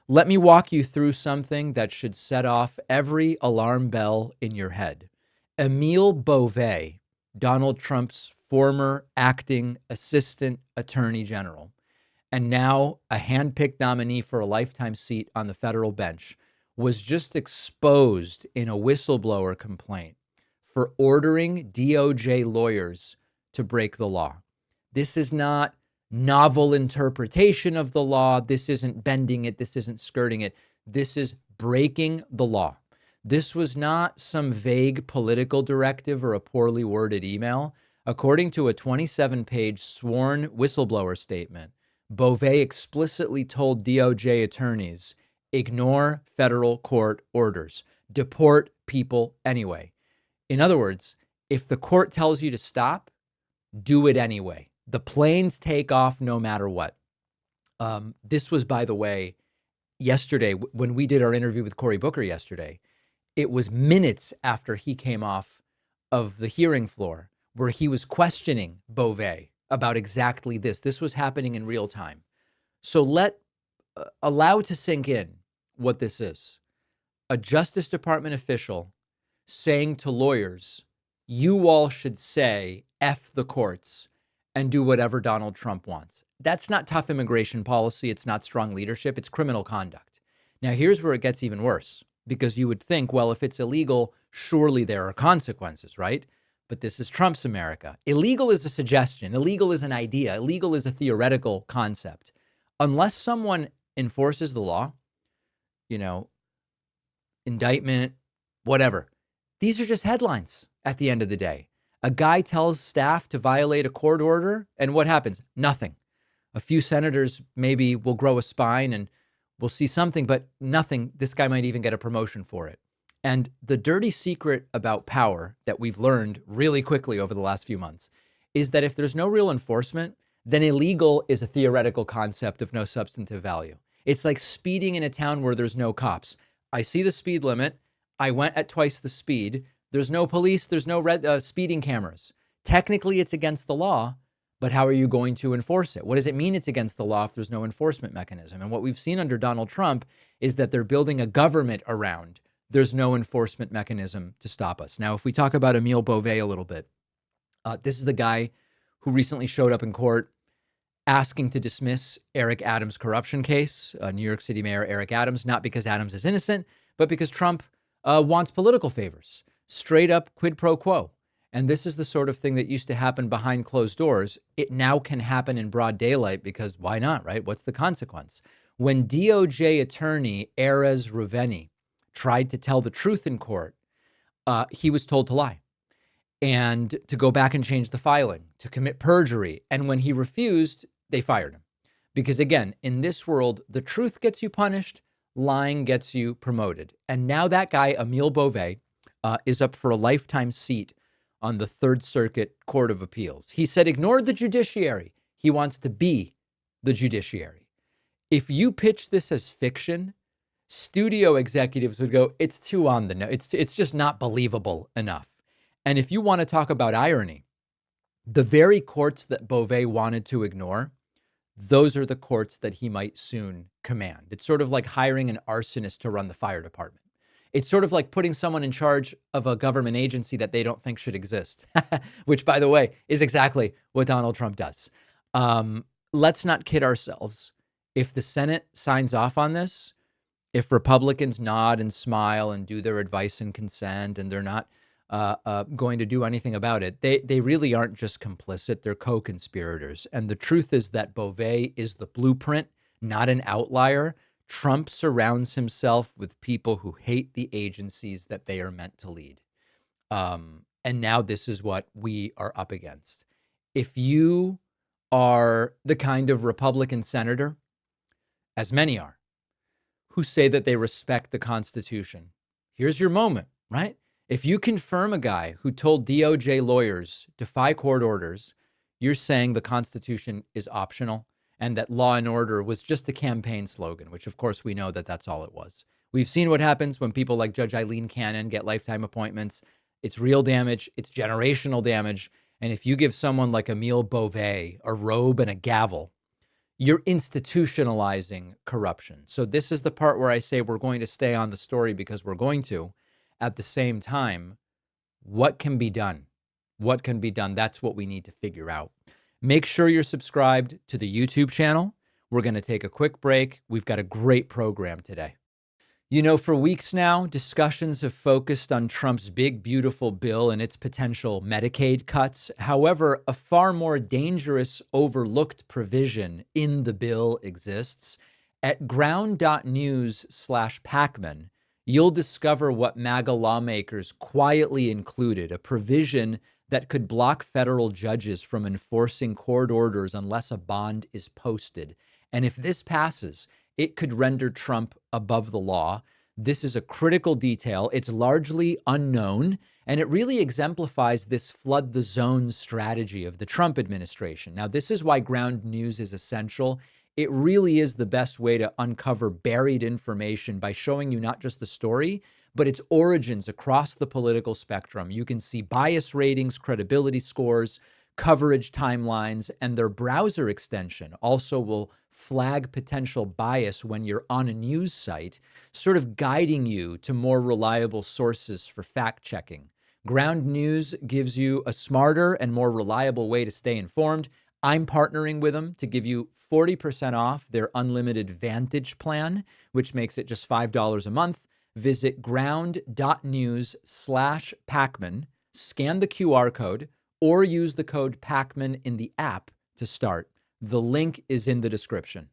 Let me walk you through something that should set off every alarm bell in your head. Emil Bove, Donald Trump's former acting assistant attorney general, and now a handpicked nominee for a lifetime seat on the federal bench, was just exposed in a whistleblower complaint for ordering DOJ lawyers to break the law. This is not novel interpretation of the law. This isn't bending it. This isn't skirting it. This is breaking the law. This was not some vague political directive or a poorly worded email. According to a 27-page sworn whistleblower statement, Bove explicitly told DOJ attorneys, ignore federal court orders, deport people anyway. In other words, if the court tells you to stop, do it anyway. The planes take off no matter what. This was, by the way, yesterday, when we did our interview with Cory Booker yesterday, it was minutes after he came off of the hearing floor where he was questioning Bove about exactly this. This was happening in real time. So allow to sink in what this is. A Justice Department official saying to lawyers, you all should say F the courts and do whatever Donald Trump wants. That's not tough immigration policy. It's not strong leadership. It's criminal conduct. Now, here's where it gets even worse, because you would think, well, if it's illegal, surely there are consequences, right? But this is Trump's America. Illegal is a suggestion. Illegal is an idea. Illegal is a theoretical concept. Unless someone enforces the law, indictment, whatever, these are just headlines at the end of the day. A guy tells staff to violate a court order, and what happens? Nothing. A few senators maybe will grow a spine and we'll see something, but nothing. This guy might even get a promotion for it. And the dirty secret about power that we've learned really quickly over the last few months is that if there's no real enforcement, then illegal is a theoretical concept of no substantive value. It's like speeding in a town where there's no cops. I see the speed limit. I went at twice the speed. There's no police. There's no speeding cameras. Technically, it's against the law, but how are you going to enforce it? What does it mean it's against the law if there's no enforcement mechanism? And what we've seen under Donald Trump is that they're building a government around there's no enforcement mechanism to stop us. Now, if we talk about Emil Bove a little bit, this is the guy who recently showed up in court asking to dismiss Eric Adams' corruption case, New York City Mayor Eric Adams, not because Adams is innocent, but because Trump wants political favors, straight up quid pro quo. And this is the sort of thing that used to happen behind closed doors. It now can happen in broad daylight because why not, right? What's the consequence? When DOJ attorney Erez Ruveni tried to tell the truth in court, he was told to lie and to go back and change the filing, to commit perjury. And when he refused, they fired him. Because again, in this world, the truth gets you punished, lying gets you promoted. And now that guy, Emil Bove, is up for a lifetime seat on the Third Circuit Court of Appeals. He said, ignore the judiciary. He wants to be the judiciary. If you pitch this as fiction, studio executives would go, it's too on the nose. It's just not believable enough. And if you want to talk about irony, the very courts that Bove wanted to ignore, those are the courts that he might soon command. It's sort of like hiring an arsonist to run the fire department. It's sort of like putting someone in charge of a government agency that they don't think should exist, which, by the way, is exactly what Donald Trump does. Let's not kid ourselves. If the Senate signs off on this, if Republicans nod and smile and do their advice and consent, and they're not going to do anything about it, they really aren't just complicit. They're co-conspirators. And the truth is that Bove is the blueprint, not an outlier. Trump surrounds himself with people who hate the agencies that they are meant to lead. And now this is what we are up against. If you are the kind of Republican senator, as many are, who say that they respect the Constitution, here's your moment, right? If you confirm a guy who told DOJ lawyers defy court orders, you're saying the Constitution is optional and that law and order was just a campaign slogan, which of course we know that that's all it was. We've seen what happens when people like Judge Eileen Cannon get lifetime appointments. It's real damage. It's generational damage. And if you give someone like Emil Bove a robe and a gavel, you're institutionalizing corruption. So this is the part where I say we're going to stay on the story because we're going to. At the same time, what can be done? What can be done? That's what we need to figure out. Make sure you're subscribed to the YouTube channel. We're going to take a quick break. We've got a great program today. You know, for weeks now, discussions have focused on Trump's big, beautiful bill and its potential Medicaid cuts. However, a far more dangerous, overlooked provision in the bill exists. At ground.news/Pacman, you'll discover what MAGA lawmakers quietly included, a provision that could block federal judges from enforcing court orders unless a bond is posted. And if this passes, it could render Trump above the law. This is a critical detail. It's largely unknown, and it really exemplifies this flood the zone strategy of the Trump administration. Now, this is why ground news is essential. It really is the best way to uncover buried information by showing you not just the story, but its origins across the political spectrum. You can see bias ratings, credibility scores, coverage timelines, and their browser extension also will flag potential bias when you're on a news site, sort of guiding you to more reliable sources for fact checking. Ground News gives you a smarter and more reliable way to stay informed. I'm partnering with them to give you 40% off their unlimited Vantage plan, which makes it just $5 a month. Visit ground.news/Pacman, scan the QR code, or use the code Pacman in the app to start. The link is in the description.